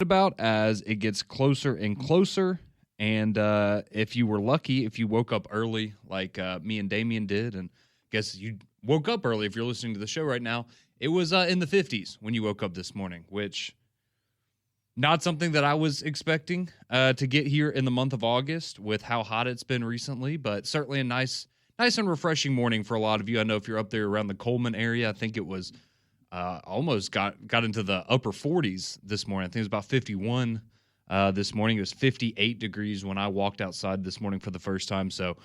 about as it gets closer and closer. And if you were lucky, if you woke up early like me and Damien did, and guess you woke up early if you're listening to the show right now, it was in the 50s when you woke up this morning, which not something that I was expecting to get here in the month of August with how hot it's been recently, but certainly a nice and refreshing morning for a lot of you. I know if you're up there around the Coleman area, I think it was almost got into the upper 40s this morning. I think it was about 51 this morning. It was 58 degrees when I walked outside this morning for the first time. So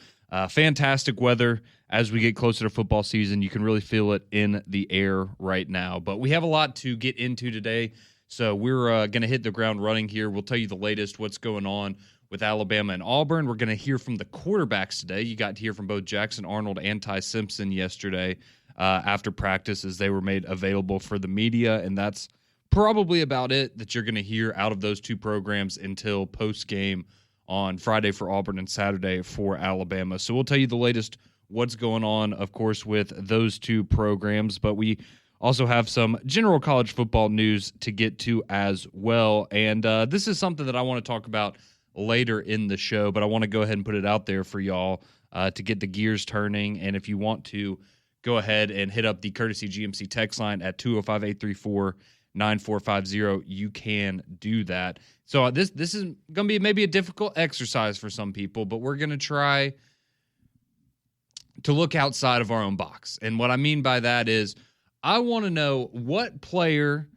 fantastic weather as we get closer to football season. You can really feel it in the air right now. But we have a lot to get into today. So we're going to hit the ground running here. We'll tell you the latest, what's going on with Alabama and Auburn. We're going to hear from the quarterbacks today. You got to hear from both Jackson Arnold and Ty Simpson yesterday after practice as they were made available for the media. And that's probably about it that you're going to hear out of those two programs until post-game on Friday for Auburn and Saturday for Alabama. So we'll tell you the latest, what's going on, of course, with those two programs. But we also have some general college football news to get to as well. And this is something that I want to talk about later in the show, but I want to go ahead and put it out there for y'all to get the gears turning. And if you want to go ahead and hit up the Courtesy GMC text line at 205-834-9450, you can do that. So this is going to be maybe a difficult exercise for some people, but we're going to try to look outside of our own box. And what I mean by that is I want to know, what player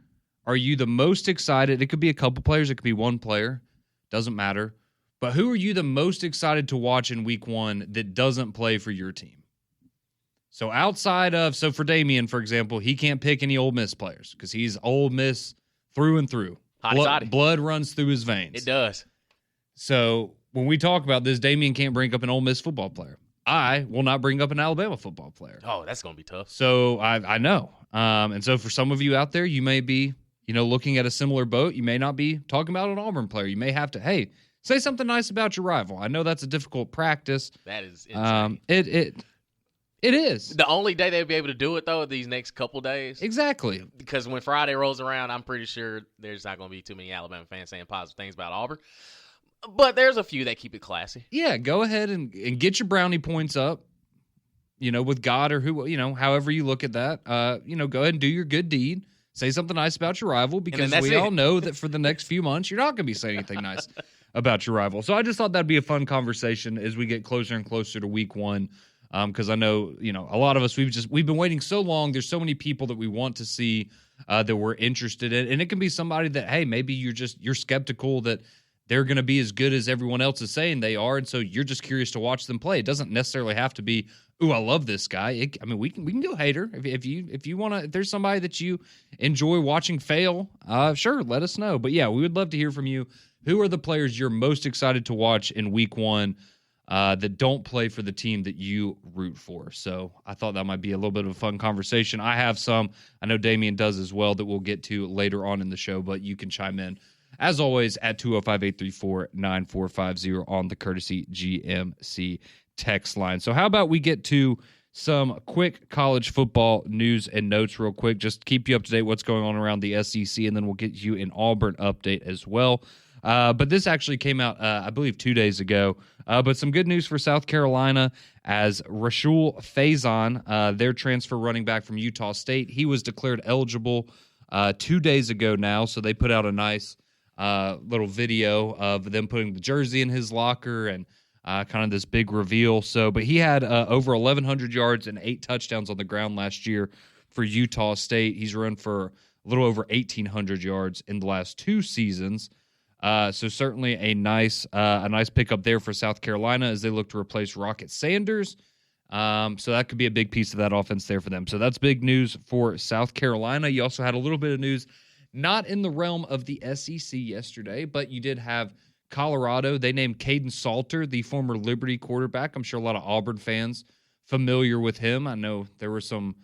are you the most excited? It could be a couple players. It could be one player. Doesn't matter. But who are you the most excited to watch in week one that doesn't play for your team? So so for Damien, for example, he can't pick any Ole Miss players because he's Ole Miss through and through. Blood runs through his veins. It does. So when we talk about this, Damien can't bring up an Ole Miss football player. I will not bring up an Alabama football player. Oh, that's going to be tough. So I know. And so for some of you out there, you may be, looking at a similar boat. You may not be talking about an Auburn player. You may have to, hey, say something nice about your rival. I know that's a difficult practice. That is insane. It is. The only day they'll be able to do it, though, these next couple days. Exactly. Because when Friday rolls around, I'm pretty sure there's not going to be too many Alabama fans saying positive things about Auburn. But there's a few that keep it classy. Yeah, go ahead and get your brownie points up, with God or who, however you look at that. Go ahead and do your good deed. Say something nice about your rival, because we all know that for the next few months, you're not going to be saying anything nice about your rival. So I just thought that'd be a fun conversation as we get closer and closer to week one. Because I know, a lot of us, we've been waiting so long. There's so many people that we want to see that we're interested in. And it can be somebody that, hey, maybe you're skeptical that they're going to be as good as everyone else is saying they are. And so you're just curious to watch them play. It doesn't necessarily have to be, ooh, I love this guy. We can go hater. If you want to, if there's somebody that you enjoy watching fail, sure, let us know. But yeah, we would love to hear from you. Who are the players you're most excited to watch in week one that don't play for the team that you root for? So I thought that might be a little bit of a fun conversation. I have some. I know Damien does as well that we'll get to later on in the show, but you can chime in, as always, at 205-834-9450 on the Courtesy GMC text line. So how about we get to some quick college football news and notes real quick, just keep you up to date what's going on around the SEC, and then we'll get you an Auburn update as well. But this actually came out, I believe, 2 days ago. But some good news for South Carolina as Rashul Faison, their transfer running back from Utah State, he was declared eligible 2 days ago now. So they put out a nice little video of them putting the jersey in his locker and kind of this big reveal. But he had over 1,100 yards and 8 touchdowns on the ground last year for Utah State. He's run for a little over 1,800 yards in the last 2 seasons. So certainly a nice pickup there for South Carolina as they look to replace Rocket Sanders. So that could be a big piece of that offense there for them. So that's big news for South Carolina. You also had a little bit of news, not in the realm of the SEC yesterday, but you did have Colorado. They named Caden Salter, the former Liberty quarterback. I'm sure a lot of Auburn fans familiar with him. I know there were some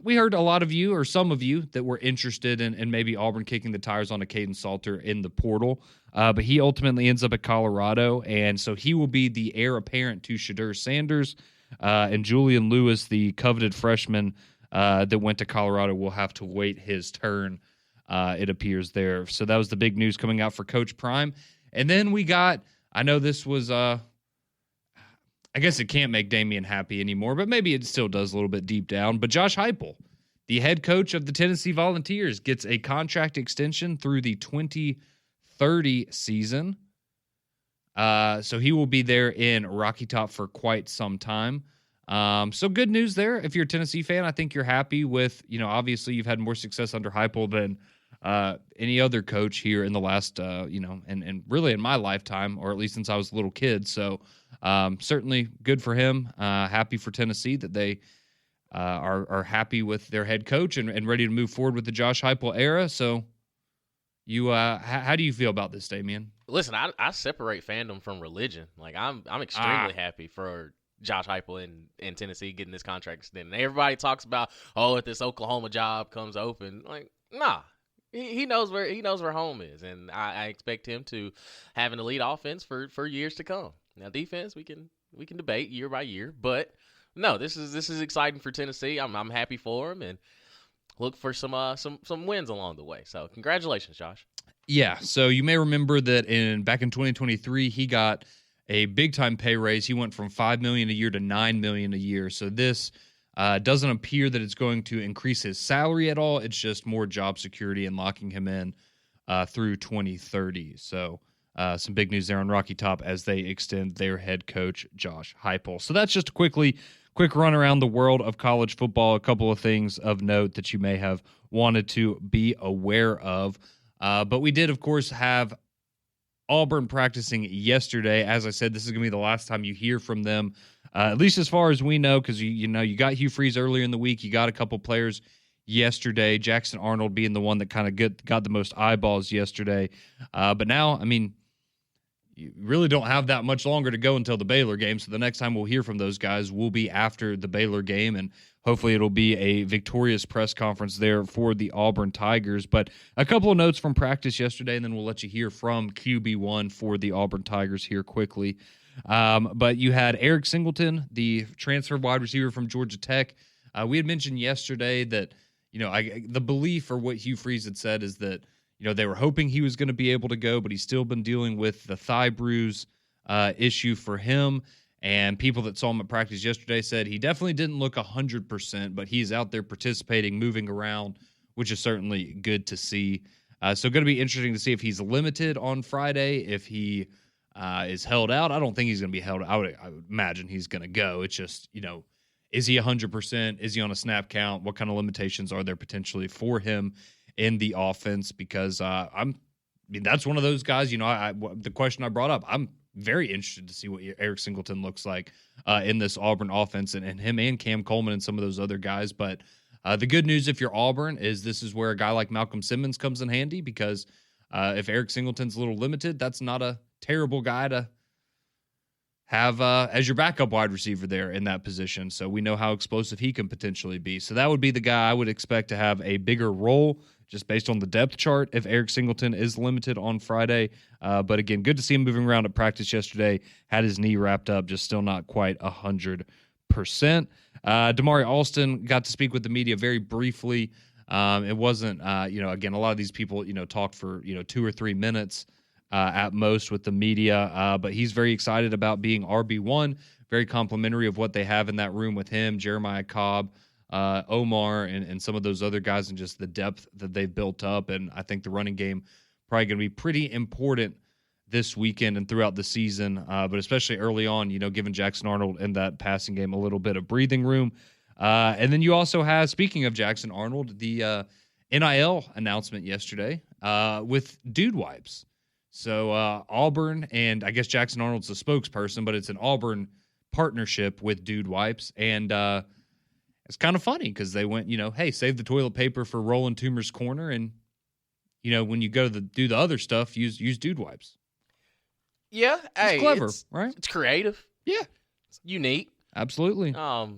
we heard a lot of you, or some of you, that were interested in maybe Auburn kicking the tires on a Caden Salter in the portal. But he ultimately ends up at Colorado, and so he will be the heir apparent to Shedeur Sanders. And Julian Lewis, the coveted freshman that went to Colorado, will have to wait his turn it appears there. So that was the big news coming out for Coach Prime. And then we got, I know this was, I guess it can't make Damian happy anymore, but maybe it still does a little bit deep down. But Josh Heupel, the head coach of the Tennessee Volunteers, gets a contract extension through the 2030 season. So he will be there in Rocky Top for quite some time. So good news there. If you're a Tennessee fan, I think you're happy with, obviously you've had more success under Heupel than any other coach here in the last, and really in my lifetime, or at least since I was a little kid. So certainly good for him. Happy for Tennessee that they are happy with their head coach and ready to move forward with the Josh Heupel era. So how do you feel about this, Damian? Listen, I separate fandom from religion. Like I'm extremely happy for Josh Heupel in Tennessee getting this contract extended. Everybody talks about, if this Oklahoma job comes open, like, nah. He knows where home is, and I expect him to have an elite offense for years to come. Now defense, we can debate year by year, but no, this is exciting for Tennessee. I'm happy for him and look for some wins along the way. So congratulations, Josh. Yeah. So you may remember that back in 2023, he got a big time pay raise. He went from $5 million a year to $9 million a year. So this doesn't appear that it's going to increase his salary at all. It's just more job security and locking him in through 2030. So some big news there on Rocky Top as they extend their head coach, Josh Heupel. So that's just a quick run around the world of college football. A couple of things of note that you may have wanted to be aware of. But we did, of course, have Auburn practicing yesterday. As I said, this is going to be the last time you hear from them, at least as far as we know, because you got Hugh Freeze earlier in the week. You got a couple players yesterday, Jackson Arnold being the one that kind of got the most eyeballs yesterday. But now, you really don't have that much longer to go until the Baylor game. So the next time we'll hear from those guys will be after the Baylor game, and hopefully it'll be a victorious press conference there for the Auburn Tigers. But a couple of notes from practice yesterday, and then we'll let you hear from QB1 for the Auburn Tigers here quickly. But you had Eric Singleton, the transfer wide receiver from Georgia Tech. We had mentioned yesterday that, the belief or what Hugh Freeze had said is that, they were hoping he was going to be able to go, but he's still been dealing with the thigh bruise issue for him. And people that saw him at practice yesterday said he definitely didn't look 100%, but he's out there participating, moving around, which is certainly good to see. So going to be interesting to see if he's limited on Friday, if he is held out. I don't think he's going to be held out. I would imagine he's going to go. It's just, is he 100%? Is he on a snap count? What kind of limitations are there potentially for him in the offense? Because that's one of those guys, the question I brought up, I'm very interested to see what Eric Singleton looks like in this Auburn offense, and him and Cam Coleman and some of those other guys. But the good news, if you're Auburn, is this is where a guy like Malcolm Simmons comes in handy, because if Eric Singleton's a little limited, that's not a terrible guy to have as your backup wide receiver there in that position. So we know how explosive he can potentially be. So that would be the guy I would expect to have a bigger role just based on the depth chart if Eric Singleton is limited on Friday. But again, good to see him moving around at practice yesterday. Had his knee wrapped up, just still not quite 100%. Damari Alston got to speak with the media very briefly. It wasn't, again, a lot of these people, talked for, 2 or 3 minutes at most with the media. But he's very excited about being RB1, very complimentary of what they have in that room with him, Jeremiah Cobb, Omar, and some of those other guys, and just the depth that they've built up. And I think the running game probably going to be pretty important this weekend and throughout the season, but especially early on, giving Jackson Arnold in that passing game a little bit of breathing room. And then you also have, speaking of Jackson Arnold, the NIL announcement yesterday with Dude Wipes. So Auburn, and I guess Jackson Arnold's the spokesperson, but it's an Auburn partnership with Dude Wipes. And it's kind of funny because they went, hey, save the toilet paper for Roland Toomer's corner. And, when you go to do the other stuff, use Dude Wipes. Yeah. It's clever, right? It's creative. Yeah. It's unique. Absolutely. A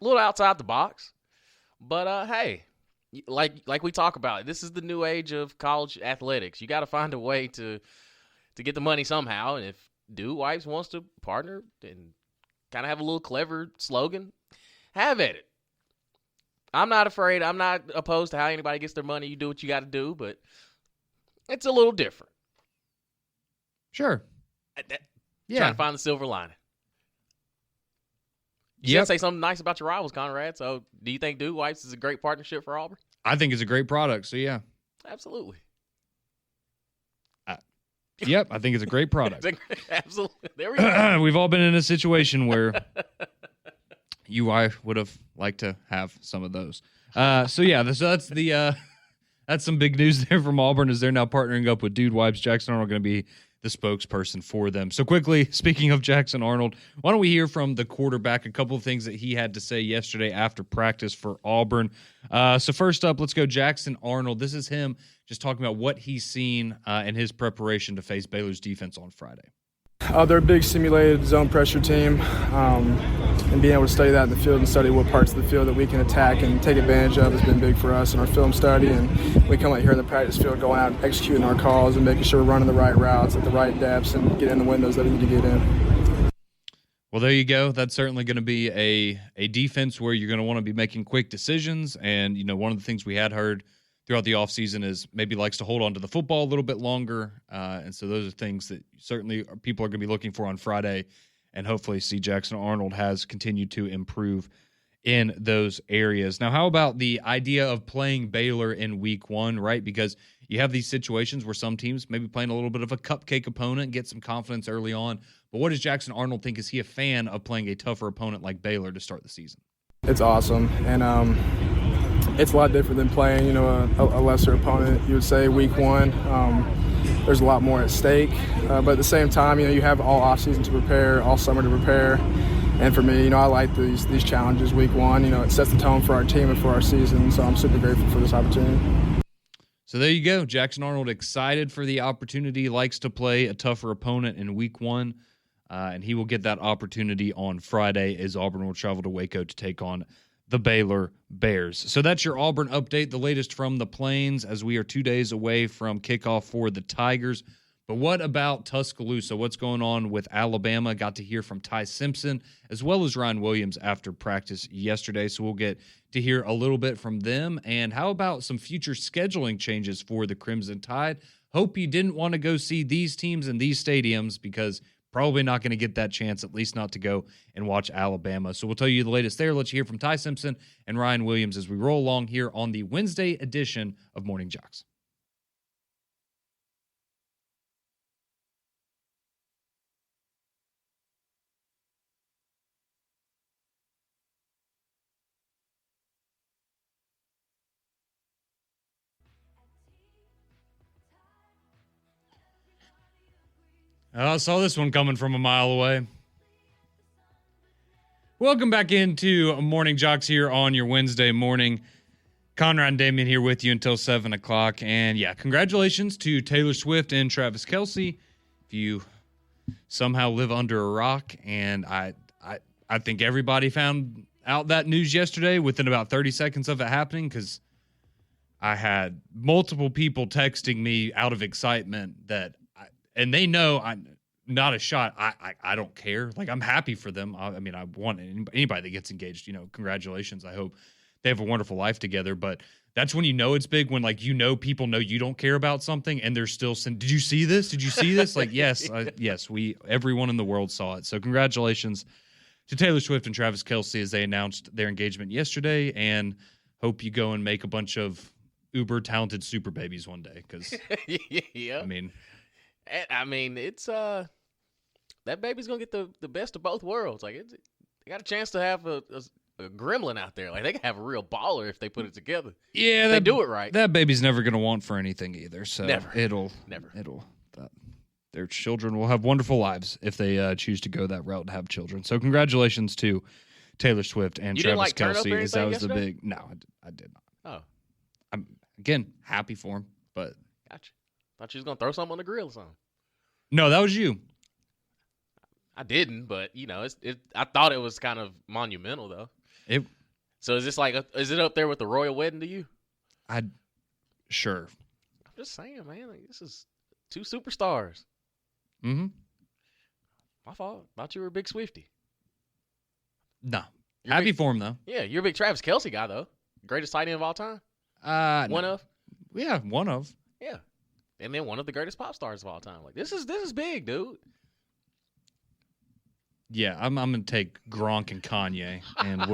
little outside the box. But, hey, like we talk about, this is the new age of college athletics. You got to find a way to get the money somehow. And if Dude Wipes wants to partner and kind of have a little clever slogan, have at it. I'm not afraid. I'm not opposed to how anybody gets their money. You do what you got to do, but it's a little different. Sure. Trying to find the silver lining. You should say something nice about your rivals, Conrad. So, do you think Dude Wipes is a great partnership for Auburn? I think it's a great product. So, yeah. Absolutely. Yep, I think it's a great product. Absolutely. There we go. We've all been in a situation where I would have liked to have some of those. So that's some big news there from Auburn, as they're now partnering up with Dude Wipes. Jackson Arnold going to be the spokesperson for them. So quickly, speaking of Jackson Arnold, why don't we hear from the quarterback, a couple of things that he had to say yesterday after practice for Auburn. So first up, let's go Jackson Arnold. This is him just talking about what he's seen in his preparation to face Baylor's defense on Friday. They're a big simulated zone pressure team, and being able to study that in the field and study what parts of the field that we can attack and take advantage of has been big for us in our film study. And we come out here in the practice field going out and executing our calls and making sure we're running the right routes at the right depths and getting in the windows that we need to get in. Well, there you go. That's certainly going to be a defense where you're going to want to be making quick decisions. And, one of the things we had heard throughout the offseason is maybe likes to hold on to the football a little bit longer. And so those are things that certainly people are going to be looking for on Friday, and hopefully see Jackson Arnold has continued to improve in those areas. Now, how about the idea of playing Baylor in week 1, right? Because you have these situations where some teams maybe playing a little bit of a cupcake opponent, get some confidence early on. But what does Jackson Arnold think? Is he a fan of playing a tougher opponent like Baylor to start the season? It's awesome. And it's a lot different than playing, a lesser opponent. You would say week 1, there's a lot more at stake. But at the same time, you have all offseason to prepare, all summer to prepare. And for me, I like these challenges week 1. It sets the tone for our team and for our season. So I'm super grateful for this opportunity. So there you go. Jackson Arnold excited for the opportunity, likes to play a tougher opponent in week 1. And he will get that opportunity on Friday as Auburn will travel to Waco to take on the Baylor Bears. So that's your Auburn update, the latest from the Plains, as we are 2 days away from kickoff for the Tigers. But what about Tuscaloosa? What's going on with Alabama? Got to hear from Ty Simpson as well as Ryan Williams after practice yesterday. So we'll get to hear a little bit from them. And how about some future scheduling changes for the Crimson Tide? Hope you didn't want to go see these teams in these stadiums, because probably not going to get that chance, at least not to go and watch Alabama. So we'll tell you the latest there. Let's hear from Ty Simpson and Ryan Williams as we roll along here on the Wednesday edition of Morning JOX. I saw this one coming from a mile away. Welcome back into Morning JOX here on your Wednesday morning. Conrad and Damien here with you until 7 o'clock. And yeah, congratulations to Taylor Swift and Travis Kelce. If you somehow live under a rock, and I think everybody found out that news yesterday within about 30 seconds of it happening, because I had multiple people texting me out of excitement and they know I'm not a shot. I don't care. Like, I'm happy for them. I want anybody that gets engaged, congratulations. I hope they have a wonderful life together. But that's when it's big, when people know you don't care about something and they're still saying, did you see this? Did you see this? Like, yes, everyone in the world saw it. So congratulations to Taylor Swift and Travis Kelce as they announced their engagement yesterday, and hope you go and make a bunch of uber talented super babies one day. Because yeah. It's that baby's gonna get the best of both worlds. Like, they got a chance to have a gremlin out there. Like, they can have a real baller if they put it together. Yeah, they do it right. That baby's never gonna want for anything either. So never. Their children will have wonderful lives if they choose to go that route and have children. So congratulations to Taylor Swift and Travis Kelce. As that was the big. No, I did not. Oh, I'm again happy for him, but gotcha. Thought you was gonna throw something on the grill or something. No, that was you. I didn't, but I thought it was kind of monumental though. So is this is it up there with the royal wedding to you? Sure. I'm just saying, man. This is two superstars. Mm-hmm. My fault. Thought you were a big Swiftie. No. Happy for him though. Yeah, you're a big Travis Kelce guy though. greatest tight end of all time? One of? Yeah, one of. Yeah. And then one of the greatest pop stars of all time. Like, this is big, dude. Yeah, I'm going to take Gronk and Kanye, and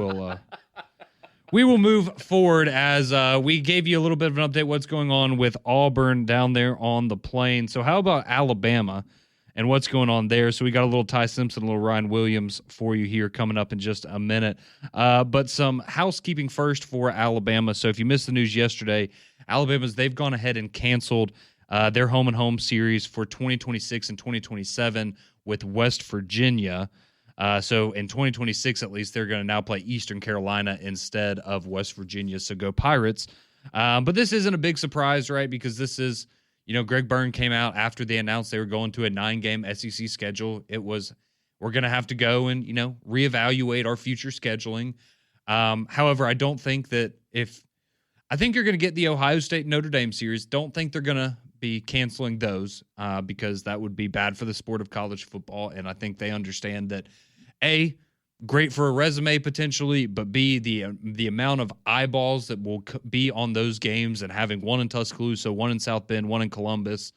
we will move forward as we gave you a little bit of an update what's going on with Auburn down there on the plain. So how about Alabama and what's going on there? So we got a little Ty Simpson, a little Ryan Williams for you here coming up in just a minute. But some housekeeping first for Alabama. So if you missed the news yesterday, they've gone ahead and canceled their home-and-home series for 2026 and 2027 with West Virginia. So in 2026, at least, they're going to now play Eastern Carolina instead of West Virginia. So go Pirates. But this isn't a big surprise, right? Because this is, Greg Byrne came out after they announced they were going to a 9-game SEC schedule. It was, we're going to have to go and, reevaluate our future scheduling. However, I don't think that I think you're going to get the Ohio State Notre Dame series. Don't think they're going to be canceling those because that would be bad for the sport of college football. And I think they understand that, A, great for a resume potentially, but B, the amount of eyeballs that will be on those games and having one in Tuscaloosa, one in South Bend, one in Columbus,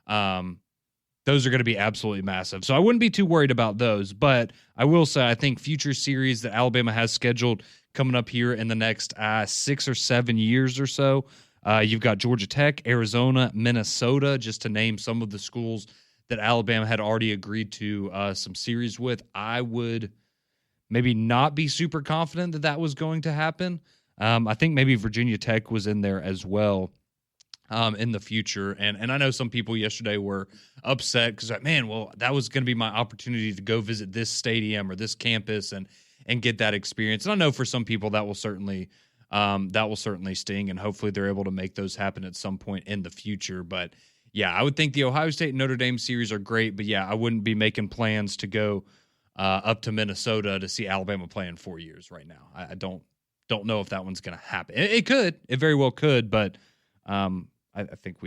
those are going to be absolutely massive. So I wouldn't be too worried about those. But I will say I think future series that Alabama has scheduled coming up here in the next 6 or 7 years or so, you've got Georgia Tech, Arizona, Minnesota, just to name some of the schools that Alabama had already agreed to some series with. I would maybe not be super confident that was going to happen. I think maybe Virginia Tech was in there as well in the future. And I know some people yesterday were upset because, man, well, that was going to be my opportunity to go visit this stadium or this campus and get that experience. And I know for some people that will certainly sting, and hopefully they're able to make those happen at some point in the future. But yeah, I would think the Ohio State and Notre Dame series are great, but yeah, I wouldn't be making plans to go up to Minnesota to see Alabama play in 4 years right now. I don't know if that one's going to happen. It could, it very well could, but I think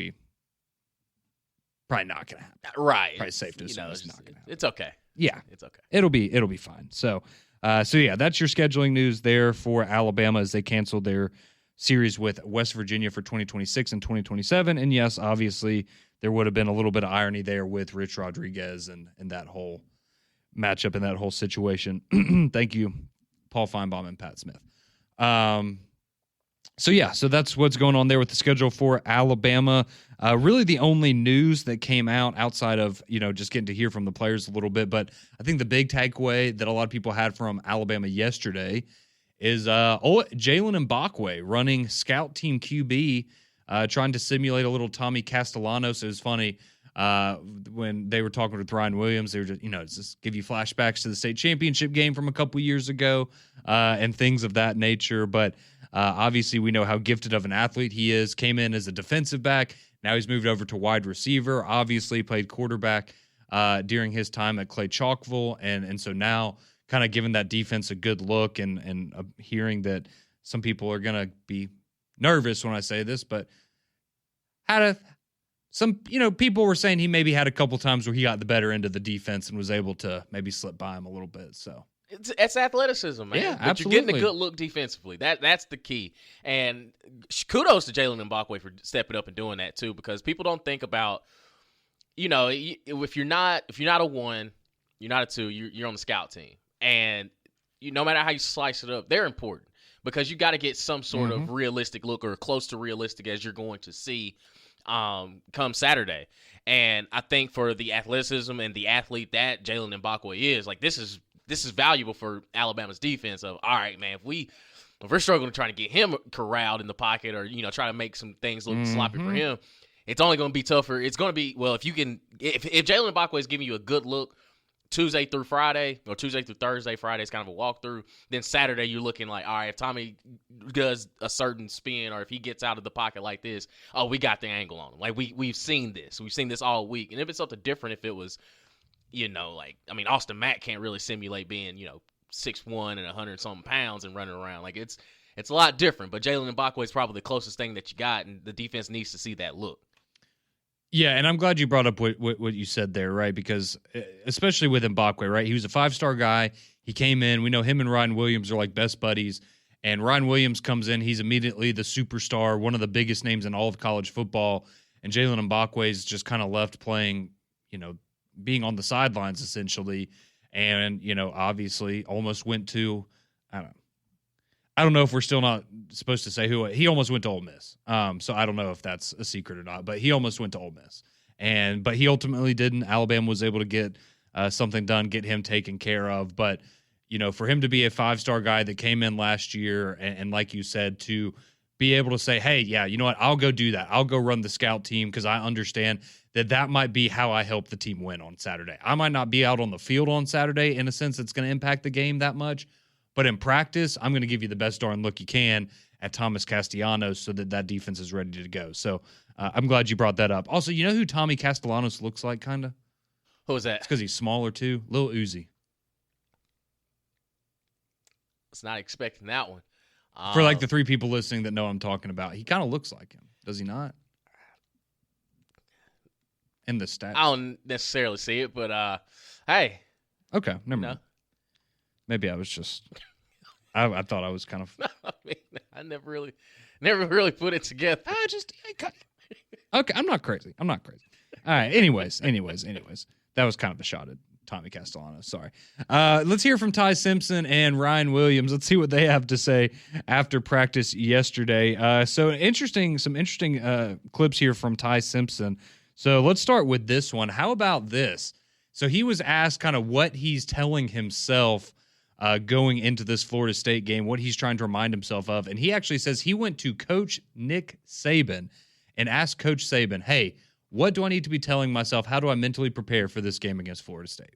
probably not going to happen. Right. Probably safe to assume it's not going to happen. It's okay. Yeah, it's okay. It'll be fine. So yeah, that's your scheduling news there for Alabama as they canceled their series with West Virginia for 2026 and 2027. And yes, obviously there would have been a little bit of irony there with Rich Rodriguez and that whole matchup and that whole situation. Thank you, Paul Feinbaum and Pat Smith. So that's what's going on there with the schedule for Alabama. Really the only news that came out outside of, just getting to hear from the players a little bit, but I think the big takeaway that a lot of people had from Alabama yesterday is Jalen Mbakwe running scout team QB, trying to simulate a little Tommy Castellanos. It was funny when they were talking with Ryan Williams, they were just give you flashbacks to the state championship game from a couple years ago and things of that nature. But obviously we know how gifted of an athlete he is. Came in as a defensive back. Now he's moved over to wide receiver, obviously played quarterback during his time at Clay Chalkville. And so now kind of giving that defense a good look and hearing that some people are going to be nervous when I say this, but people were saying he maybe had a couple times where he got the better end of the defense and was able to maybe slip by him a little bit. So it's athleticism, man. Yeah, but absolutely. You're getting a good look defensively. That's the key. And kudos to Jalen Mbakwe for stepping up and doing that too, because people don't think about, if you're not a 1, you're not a 2, you're on the scout team, and no matter how you slice it up, they're important because you got to get some sort of realistic look or close to realistic as you're going to see come Saturday. And I think for the athleticism and the athlete that Jalen Mbakwe is, like, this is valuable for Alabama's defense. Of, all right, man, if we're struggling to try to get him corralled in the pocket or try to make some things look sloppy for him, it's only going to be tougher. It's going to be, well, if Jalen Mbakwe is giving you a good look Tuesday through Friday or Tuesday through Thursday, Friday is kind of a walkthrough, then Saturday you're looking like, all right, if Tommy does a certain spin or if he gets out of the pocket like this, oh, we got the angle on him. Like we've seen this. We've seen this all week. And if it's something different, if it was, Austin Mack can't really simulate being, 6'1" and 100-something pounds and running around. Like it's a lot different, but Jalen Mbakwe is probably the closest thing that you got, and the defense needs to see that look. Yeah, and I'm glad you brought up what you said there, right? Because especially with Mbakwe, right? He was a 5-star guy. He came in. We know him and Ryan Williams are like best buddies. And Ryan Williams comes in. He's immediately the superstar, one of the biggest names in all of college football. And Jalen Mbakwe is just kind of left playing, being on the sidelines essentially. And, obviously almost went to, I don't know if we're still not supposed to say who. He almost went to Ole Miss. So I don't know if that's a secret or not, but he almost went to Ole Miss. But he ultimately didn't. Alabama was able to get something done, get him taken care of. But, for him to be a 5-star guy that came in last year and like you said, to be able to say, hey, yeah, you know what, I'll go do that. I'll go run the scout team because I understand that might be how I help the team win on Saturday. I might not be out on the field on Saturday in a sense that's going to impact the game that much. But in practice, I'm going to give you the best darn look you can at Thomas Castellanos so that defense is ready to go. So I'm glad you brought that up. Also, you know who Tommy Castellanos looks like, kind of? Who was that? It's because he's smaller, too. Lil Uzi. I was not expecting that one. For like the 3 people listening that know what I'm talking about, he kind of looks like him. Does he not? In the stats. I don't necessarily see it, but hey. Okay, never mind. Maybe I was just I thought I was kind of I mean, I never really put it together. Okay, I'm not crazy. All right, anyways. That was kind of a shot at Tommy Castellanos. Sorry. Let's hear from Ty Simpson and Ryan Williams. Let's see what they have to say after practice yesterday. Some interesting clips here from Ty Simpson. So let's start with this one. How about this? So he was asked kind of what he's telling himself going into this Florida State game, what he's trying to remind himself of. And he actually says he went to Coach Nick Saban and asked Coach Saban, hey, what do I need to be telling myself? How do I mentally prepare for this game against Florida State?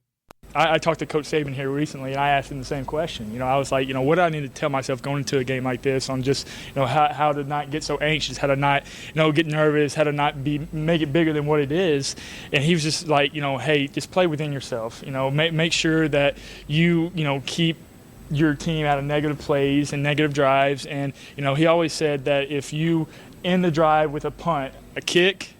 I talked to Coach Saban here recently, and I asked him the same question. I was like, what do I need to tell myself going into a game like this on just, how to not get so anxious, how to not, get nervous, how to not make it bigger than what it is. And he was just like, hey, just play within yourself. Make sure that you, keep your team out of negative plays and negative drives. And, he always said that if you end the drive with a punt, a kick,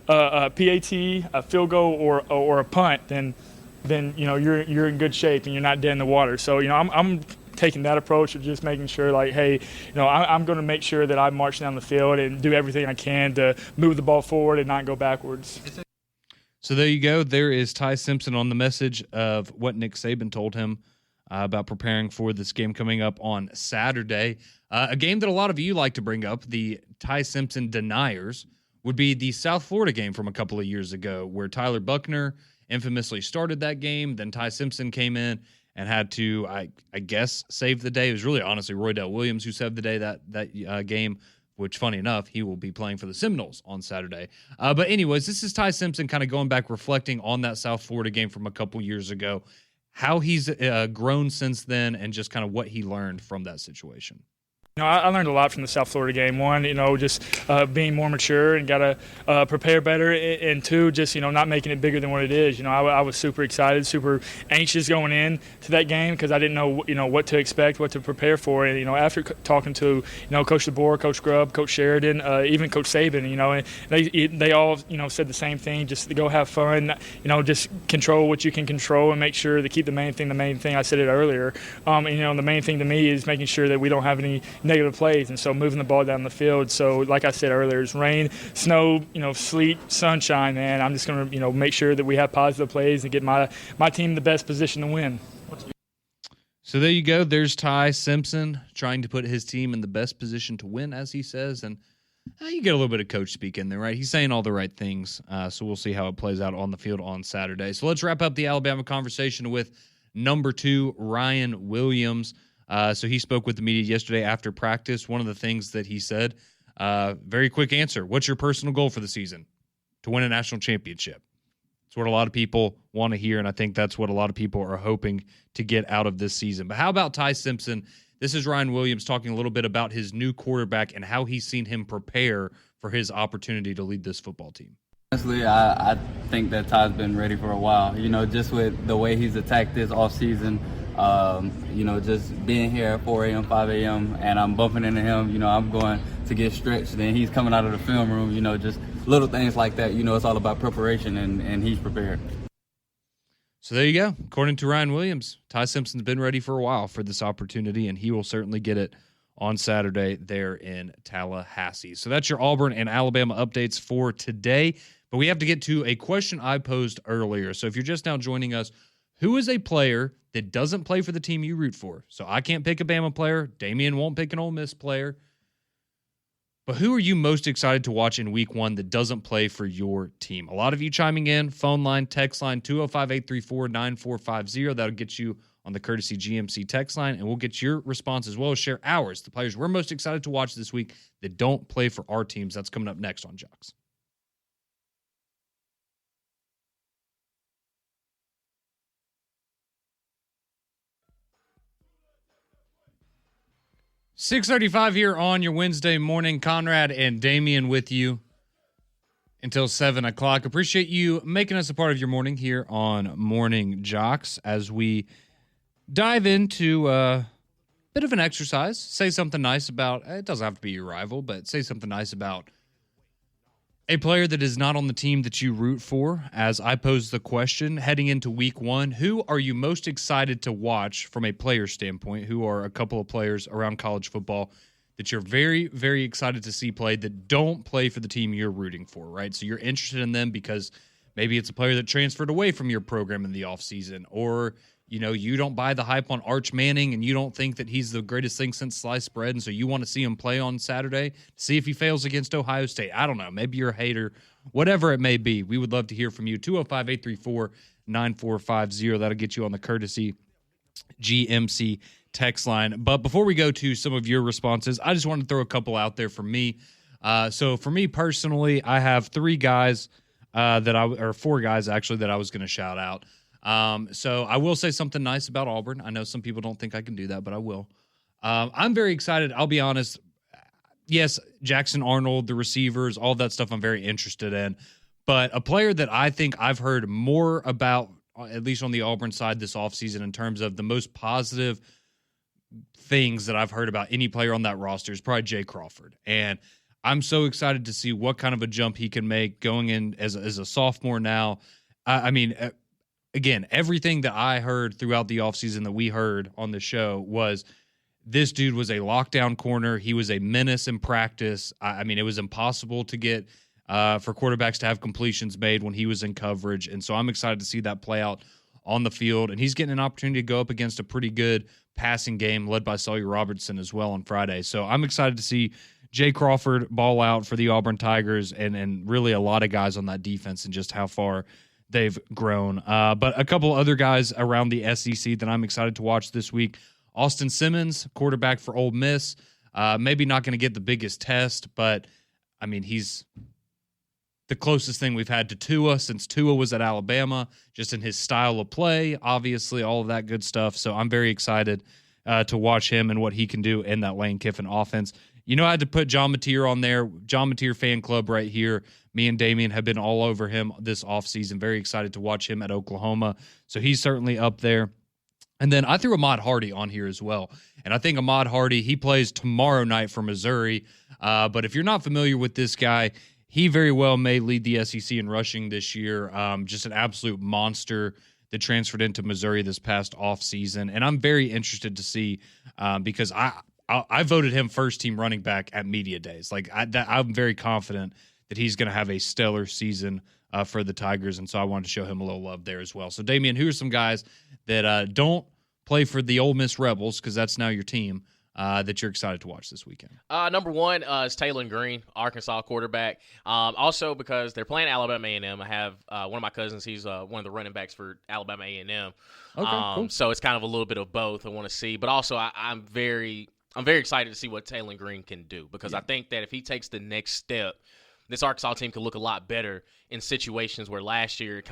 a PAT, a field goal, or a punt, then you're in good shape and you're not dead in the water. So I'm taking that approach of just making sure like, hey, I'm going to make sure that I march down the field and do everything I can to move the ball forward and not go backwards. So there you go. There is Ty Simpson on the message of what Nick Saban told him about preparing for this game coming up on Saturday. A game that a lot of you like to bring up, the Ty Simpson deniers, would be the South Florida game from a couple of years ago where Tyler Buckner infamously started that game. Then Ty Simpson came in and had to, I guess, save the day. It was really honestly Roydell Williams who saved the day that game, which, funny enough, he will be playing for the Seminoles on Saturday. But anyways, this is Ty Simpson kind of going back, reflecting on that South Florida game from a couple years ago, how he's grown since then, and just kind of what he learned from that situation. I learned a lot from the South Florida game. One, just being more mature and got to prepare better. And two, just, not making it bigger than what it is. I was super excited, super anxious going in to that game because I didn't know, what to expect, what to prepare for. And, after talking to, Coach DeBoer, Coach Grubb, Coach Sheridan, even Coach Saban, and they all, said the same thing, just to go have fun, just control what you can control and make sure to keep the main thing. I said it earlier. The main thing to me is making sure that we don't have any negative plays, and so moving the ball down the field. So like I said earlier, it's rain, snow, sleet, sunshine, man. I'm just going to, make sure that we have positive plays and get my team in the best position to win. So there you go. There's Ty Simpson trying to put his team in the best position to win, as he says, and you get a little bit of coach speak in there, right? He's saying all the right things, so we'll see how it plays out on the field on Saturday. So let's wrap up the Alabama conversation with number 2, Ryan Williams. So he spoke with the media yesterday after practice. One of the things that he said, very quick answer, what's your personal goal for the season? To win a national championship. It's what a lot of people want to hear, and I think that's what a lot of people are hoping to get out of this season. But how about Ty Simpson? This is Ryan Williams talking a little bit about his new quarterback and how he's seen him prepare for his opportunity to lead this football team. Honestly, I think that Ty's been ready for a while. Just with the way he's attacked this offseason, just being here at 4 a.m., 5 a.m., and I'm bumping into him, I'm going to get stretched, and he's coming out of the film room, just little things like that. It's all about preparation, and he's prepared. So there you go. According to Ryan Williams, Ty Simpson's been ready for a while for this opportunity, and he will certainly get it on Saturday there in Tallahassee. So that's your Auburn and Alabama updates for today. But we have to get to a question I posed earlier. So if you're just now joining us, who is a player that doesn't play for the team you root for? So I can't pick a Bama player. Damian won't pick an Ole Miss player. But who are you most excited to watch in week 1 that doesn't play for your team? A lot of you chiming in. Phone line, text line, 205-834-9450. That'll get you on the courtesy GMC text line, and we'll get your response as well as share ours, the players we're most excited to watch this week that don't play for our teams. That's coming up next on JOX. $6:35 here on your Wednesday morning. Conrad and Damian with you until 7 o'clock. Appreciate you making us a part of your morning here on Morning JOX as we dive into a bit of an exercise. Say something nice about, it doesn't have to be your rival, but say something nice about a player that is not on the team that you root for. As I pose the question heading into week 1, who are you most excited to watch from a player standpoint? Who are a couple of players around college football that you're very, very excited to see play that don't play for the team you're rooting for, right? So you're interested in them because maybe it's a player that transferred away from your program in the offseason, or you don't buy the hype on Arch Manning and you don't think that he's the greatest thing since sliced bread, and so you want to see him play on Saturday, see if he fails against Ohio State. I don't know. Maybe you're a hater. Whatever it may be, we would love to hear from you. 205-834-9450. That'll get you on the courtesy GMC text line. But before we go to some of your responses, I just want to throw a couple out there for me. So for me personally, I have 4 guys that I was going to shout out. So I will say something nice about Auburn. I know some people don't think I can do that, but I will. I'm very excited. I'll be honest. Yes, Jackson Arnold, the receivers, all that stuff I'm very interested in. But a player that I think I've heard more about, at least on the Auburn side this offseason, in terms of the most positive things that I've heard about any player on that roster is probably Jay Crawford. And I'm so excited to see what kind of a jump he can make going in as a sophomore now. Again, everything that I heard throughout the offseason that we heard on the show was this dude was a lockdown corner. He was a menace in practice. It was impossible to get for quarterbacks to have completions made when he was in coverage. And so I'm excited to see that play out on the field. And he's getting an opportunity to go up against a pretty good passing game led by Sawyer Robertson as well on Friday. So I'm excited to see Jay Crawford ball out for the Auburn Tigers and really a lot of guys on that defense and just how far they've grown. But a couple other guys around the SEC that I'm excited to watch this week. Austin Simmons, quarterback for Ole Miss. Maybe not going to get the biggest test, but, he's the closest thing we've had to Tua since Tua was at Alabama, just in his style of play, obviously, all of that good stuff. So I'm very excited to watch him and what he can do in that Lane Kiffin offense. I had to put John Mateer on there. John Mateer fan club right here. Me and Damian have been all over him this offseason. Very excited to watch him at Oklahoma. So he's certainly up there. And then I threw Ahmad Hardy on here as well. And I think Ahmad Hardy, he plays tomorrow night for Missouri. But if you're not familiar with this guy, he very well may lead the SEC in rushing this year. Just an absolute monster that transferred into Missouri this past offseason. And I'm very interested to see because I voted him first team running back at media days. I'm very confident that he's going to have a stellar season for the Tigers, and so I wanted to show him a little love there as well. So, Damian, who are some guys that don't play for the Ole Miss Rebels, because that's now your team, that you're excited to watch this weekend? Number one is Taylor Green, Arkansas quarterback. Also because they're playing Alabama A&M. I have one of my cousins. He's one of the running backs for Alabama A&M. Okay, cool. So it's kind of a little bit of both I want to see. But also I'm very excited to see what Taylor Green can do because I think that if he takes the next step, this Arkansas team could look a lot better in situations where last year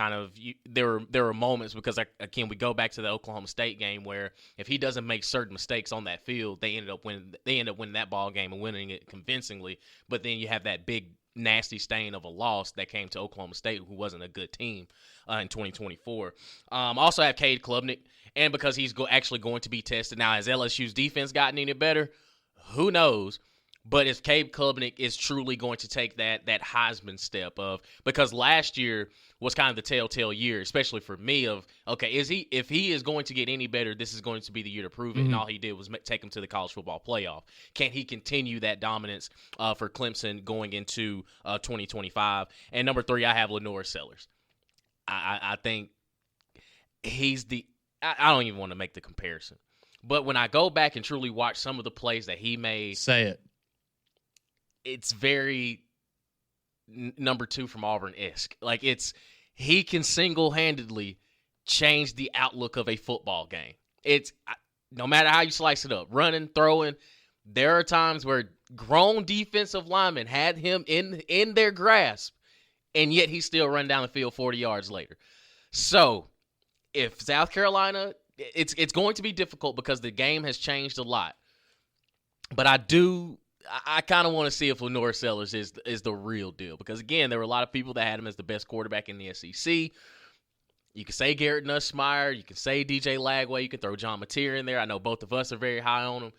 there were moments because, again, we go back to the Oklahoma State game where if he doesn't make certain mistakes on that field, they end up winning that ball game and winning it convincingly. But then you have that big nasty stain of a loss that came to Oklahoma State, who wasn't a good team in 2024. Also have Cade Klubnik, and because he's actually going to be tested now, has LSU's defense gotten any better? Who knows? But if Cade Klubnik is truly going to take that Heisman step because last year was kind of the telltale year, especially for me of, okay, if he is going to get any better, this is going to be the year to prove it. And all he did was take him to the college football playoff. Can he continue that dominance for Clemson going into 2025? And number 3, I have Lenore Sellers. I think he's I don't even want to make the comparison. But when I go back and truly watch some of the plays that he made. Say it. It's very number 2 from Auburn-esque. Like, he can single-handedly change the outlook of a football game. It's no matter how you slice it up, running, throwing. There are times where grown defensive linemen had him in their grasp, and yet he still run down the field 40 yards later. So if South Carolina, it's going to be difficult because the game has changed a lot. But I kind of want to see if Lenore Sellers is the real deal. Because, again, there were a lot of people that had him as the best quarterback in the SEC. You can say Garrett Nussmeier. You can say DJ Lagway. You can throw John Mateer in there. I know both of us are very high on him.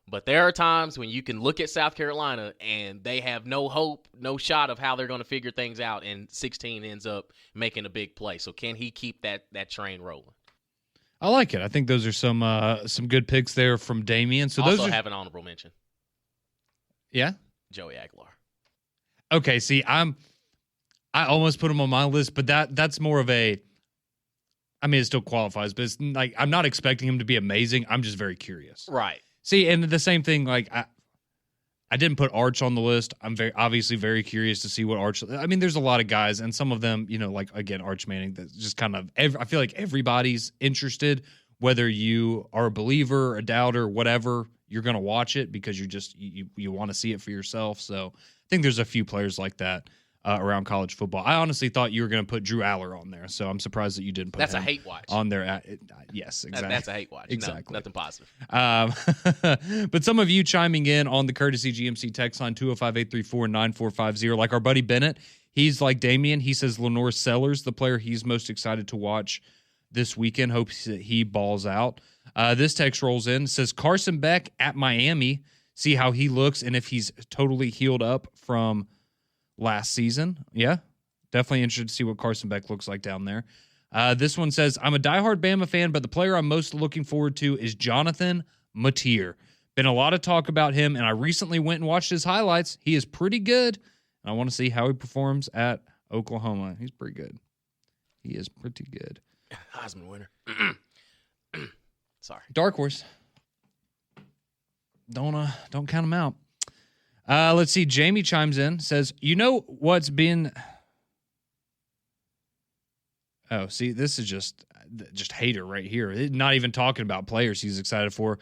But there are times when you can look at South Carolina and they have no hope, no shot of how they're going to figure things out, and 16 ends up making a big play. So can he keep that train rolling? I like it. I think those are some good picks there from Damian. So also those have an honorable mention. Yeah? Joey Aguilar. Okay, see, I almost put him on my list, but that's more of a – I mean, it still qualifies, but it's like I'm not expecting him to be amazing. I'm just very curious. Right. See, and the same thing, like I didn't put Arch on the list. I'm obviously very curious to see what Arch. I mean, there's a lot of guys, and some of them, like again, Arch Manning. That's just kind of. I feel like everybody's interested, whether you are a believer, a doubter, whatever. You're gonna watch it because you want to see it for yourself. So I think there's a few players like that around college football. I honestly thought you were gonna put Drew Aller on there, so I'm surprised that you didn't put. That's him a hate watch on there. Yes, exactly. That's a hate watch. Exactly. No, nothing positive. But some of you chiming in on the Courtesy GMC text line 205-834-9450, like our buddy Bennett. He's like Damian. He says Lenore Sellers, the player he's most excited to watch this weekend, hopes that he balls out. This text rolls in, says Carson Beck at Miami. See how he looks and if he's totally healed up from last season. Yeah, definitely interested to see what Carson Beck looks like down there. This one says, I'm a diehard Bama fan, but the player I'm most looking forward to is Jonathan Mateer. Been a lot of talk about him, and I recently went and watched his highlights. He is pretty good, and I want to see how he performs at Oklahoma. He's pretty good. He is pretty good. Heisman winner. Sorry. Dark horse. Don't count him out. Let's see. Jamie chimes in, says, what's been... Oh, see, this is just hater right here. Not even talking about players he's excited for.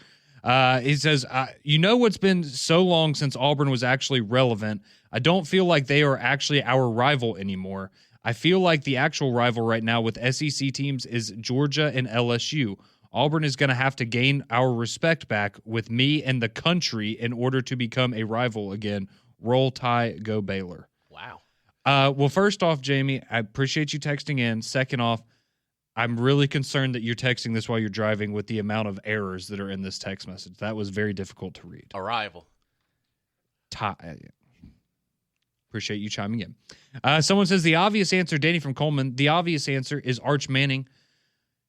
He says, what's been so long since Auburn was actually relevant? I don't feel like they are actually our rival anymore. I feel like the actual rival right now with SEC teams is Georgia and LSU. Auburn is going to have to gain our respect back with me and the country in order to become a rival again. Roll Tide, go Baylor. Wow. Well, first off, Jamie, I appreciate you texting in. Second off, I'm really concerned that you're texting this while you're driving with the amount of errors that are in this text message. That was very difficult to read. Arrival. Appreciate you chiming in. Someone says the obvious answer, Danny from Coleman, the obvious answer is Arch Manning.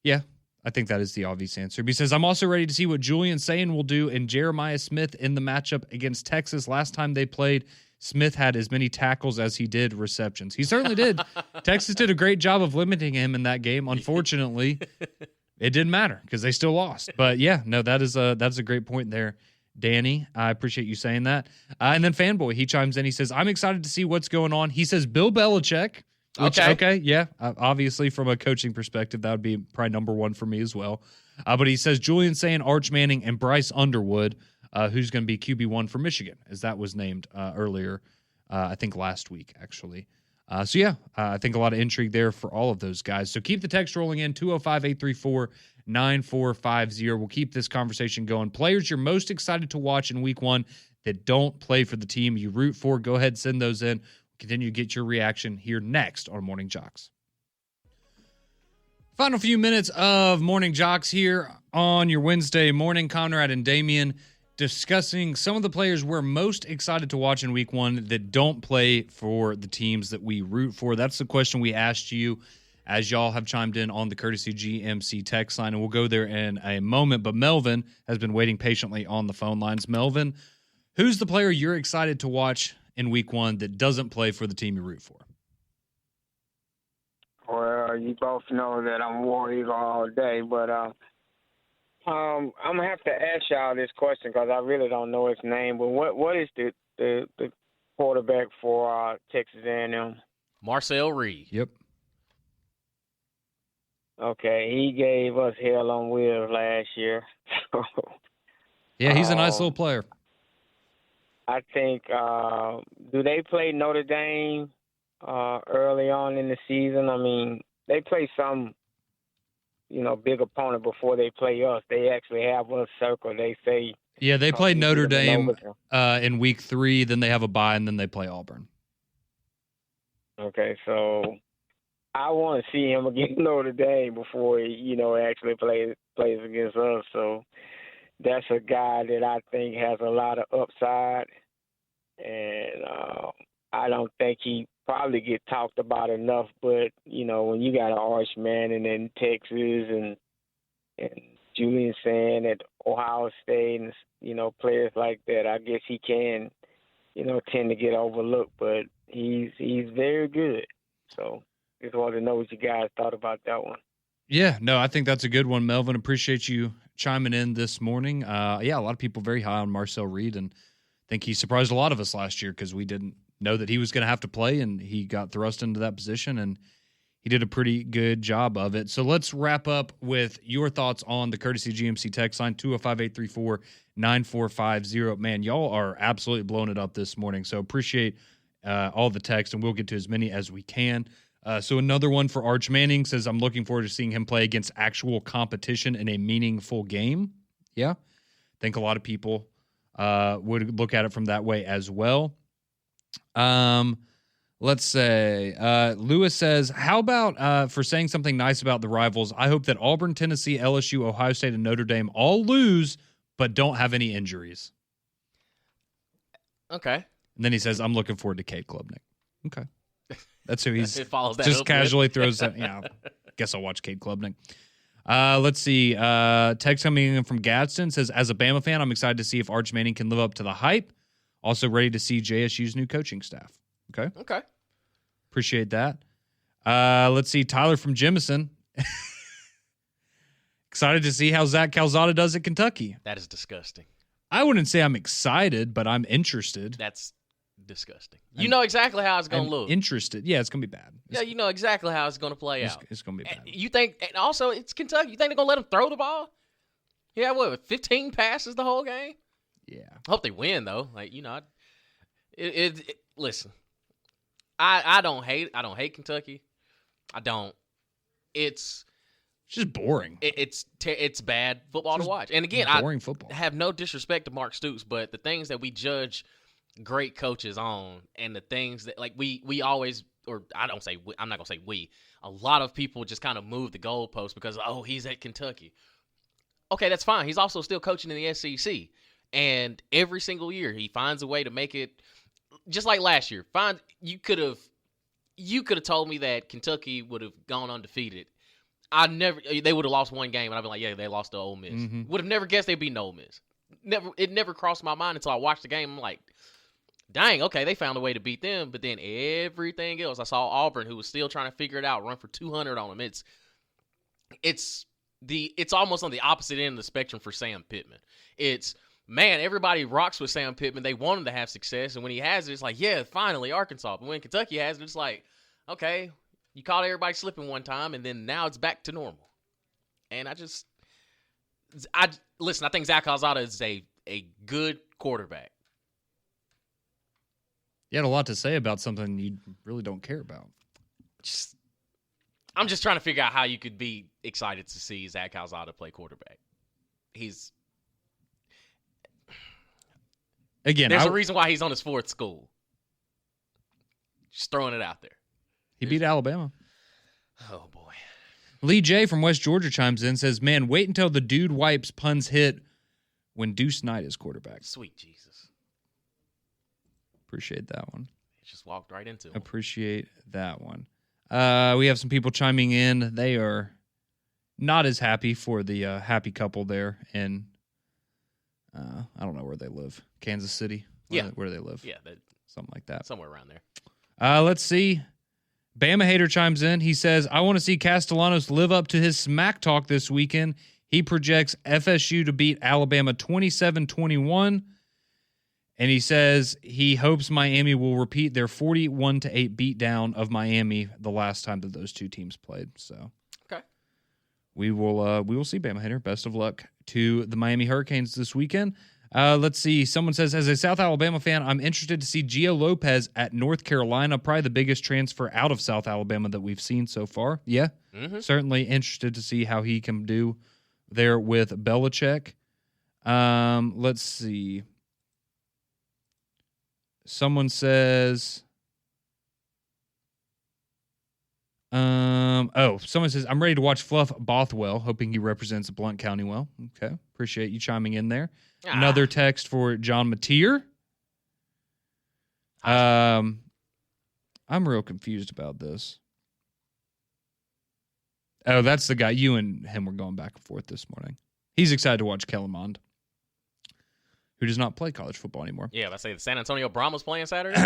Yeah, I think that is the obvious answer. He says, I'm also ready to see what Julian Sayin will do and Jeremiah Smith in the matchup against Texas. Last time they played, Smith had as many tackles as he did receptions. He certainly did. Texas did a great job of limiting him in that game. Unfortunately, it didn't matter because they still lost. But yeah, no, that's a great point there, Danny. I appreciate you saying that. And then Fanboy, he chimes in. He says, I'm excited to see what's going on. He says Bill Belichick. Which, okay, yeah. Obviously, from a coaching perspective, that would be probably number one for me as well. But he says Julian Sayin, Arch Manning, and Bryce Underwood, who's going to be QB1 for Michigan, as that was named earlier, I think last week, actually. So, yeah, I think a lot of intrigue there for all of those guys. So keep the text rolling in, 205-834-9450. We'll keep this conversation going. Players you're most excited to watch in week one that don't play for the team you root for, go ahead and send those in. Continue to get your reaction here next on Morning JOX. Final few minutes of Morning JOX here on your Wednesday morning. Conrad and Damian discussing some of the players we're most excited to watch in week one that don't play for the teams that we root for. That's the question we asked you as y'all have chimed in on the Courtesy GMC text line, and we'll go there in a moment. But Melvin has been waiting patiently on the phone lines. Melvin, who's the player you're excited to watch in week one that doesn't play for the team you root for? Well, you both know that I'm War Eagle all day, but I'm going to have to ask y'all this question because I really don't know his name. But what is the quarterback for Texas A&M? Marcel Reed. Yep. Okay, he gave us hell on wheels last year. Yeah, he's a nice little player. I think, do they play Notre Dame early on in the season? I mean, they play some, big opponent before they play us. They actually have us circled. They say. Yeah, they play Notre Dame in week 3, then they have a bye, and then they play Auburn. Okay, so I want to see him against Notre Dame before he, actually plays against us. So that's a guy that I think has a lot of upside, and I don't think he probably get talked about enough. But when you got an Arch Manning in Texas and Julian Sand at Ohio State, and players like that, I guess he can, tend to get overlooked. But he's very good. So just wanted to know what you guys thought about that one. Yeah, no, I think that's a good one, Melvin. Appreciate you chiming in this morning. A lot of people very high on Marcel Reed, and I think he surprised a lot of us last year because we didn't know that he was going to have to play, and he got thrust into that position, and he did a pretty good job of it. So let's wrap up with your thoughts on the Courtesy GMC text line, 205-834-9450. Man, y'all are absolutely blowing it up this morning, so appreciate all the text, and we'll get to as many as we can. So another one for Arch Manning says, I'm looking forward to seeing him play against actual competition in a meaningful game. Yeah, I think a lot of people would look at it from that way as well. Let's say Lewis says, how about for saying something nice about the rivals? I hope that Auburn, Tennessee, LSU, Ohio State, and Notre Dame all lose, but don't have any injuries. Okay. And then he says, I'm looking forward to Cade Klubnik. Okay. That's who he's it follows that just casually throws that. Guess I'll watch Cade Klubnik. Let's see. Text coming in from Gadsden says, as a Bama fan, I'm excited to see if Arch Manning can live up to the hype. Also ready to see JSU's new coaching staff. Okay. Appreciate that. Let's see. Tyler from Jemison. Excited to see how Zach Calzada does at Kentucky. That is disgusting. I wouldn't say I'm excited, but I'm interested. That's disgusting. You know exactly how it's going to look. Interested. Yeah, it's going to be bad. You know exactly how it's going to play out. It's going to be bad. You think, and also it's Kentucky. You think they're going to let them throw the ball? Yeah, 15 passes the whole game? Yeah. I hope they win, though. Listen, I don't hate Kentucky. I don't. It's just boring. It's bad football to watch. And again, boring football. I have no disrespect to Mark Stoops, but the things that we judge great coaches on, and the things that we always, or I'm not gonna say we. A lot of people just kind of move the goalpost because he's at Kentucky. Okay, that's fine. He's also still coaching in the SEC, and every single year he finds a way to make it. Just like last year, you could have told me that Kentucky would have gone undefeated. They would have lost one game, and I'd be like, yeah, they lost to Ole Miss. Mm-hmm. Would have never guessed they'd beat Ole Miss. It never crossed my mind until I watched the game. I'm like, dang, okay, they found a way to beat them. But then everything else, I saw Auburn, who was still trying to figure it out, run for 200 on them. It's almost on the opposite end of the spectrum for Sam Pittman. Man, everybody rocks with Sam Pittman. They want him to have success, and when he has it, it's like, yeah, finally Arkansas. But when Kentucky has it, it's like, okay, you caught everybody slipping one time, and then now it's back to normal. And I think Zach Calzada is a good quarterback. You had a lot to say about something you really don't care about. I'm just trying to figure out how you could be excited to see Zach Calzada play quarterback. There's a reason why he's on his fourth school. Just throwing it out there. He beat Alabama. Oh, boy. Lee J. from West Georgia chimes in, says, man, wait until the dude wipes puns hit when Deuce Knight is quarterback. Sweet Jesus. Appreciate that one. Just walked right into him. Appreciate that one. We have some people chiming in. They are not as happy for the happy couple there in, I don't know where they live. Kansas City? Where do they live? Yeah. Something like that. Somewhere around there. Let's see. Bama Hater chimes in. He says, I want to see Castellanos live up to his smack talk this weekend. He projects FSU to beat Alabama 27-21. And he says he hopes Miami will repeat their 41-8 beatdown of Miami the last time that those two teams played. So, okay, we will see, Bama Hater. Best of luck to the Miami Hurricanes this weekend. Let's see. Someone says, as a South Alabama fan, I'm interested to see Gio Lopez at North Carolina, probably the biggest transfer out of South Alabama that we've seen so far. Yeah, certainly interested to see how he can do there with Belichick. Let's see. Someone says, someone says, I'm ready to watch Fluff Bothwell, hoping he represents Blount County well. Okay. Appreciate you chiming in there. Another text for John Mateer. I'm real confused about this. Oh, that's the guy. You and him were going back and forth this morning. He's excited to watch Kellen Mond, who does not play college football anymore. Yeah, let's say the San Antonio Brahmas playing Saturday.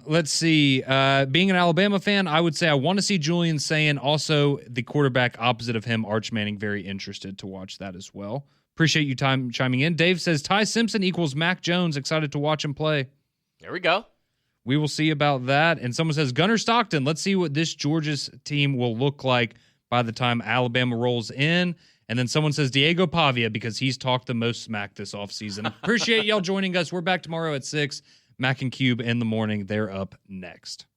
Let's see. Being an Alabama fan, I would say I want to see Julian Sayin. Also, the quarterback opposite of him, Arch Manning, very interested to watch that as well. Appreciate you chiming in. Dave says Ty Simpson equals Mac Jones. Excited to watch him play. There we go. We will see about that. And someone says Gunnar Stockton. Let's see what this Georgia's team will look like by the time Alabama rolls in. And then someone says Diego Pavia because he's talked the most smack this offseason. Appreciate y'all joining us. We're back tomorrow at 6. Mac and Cube in the morning. They're up next.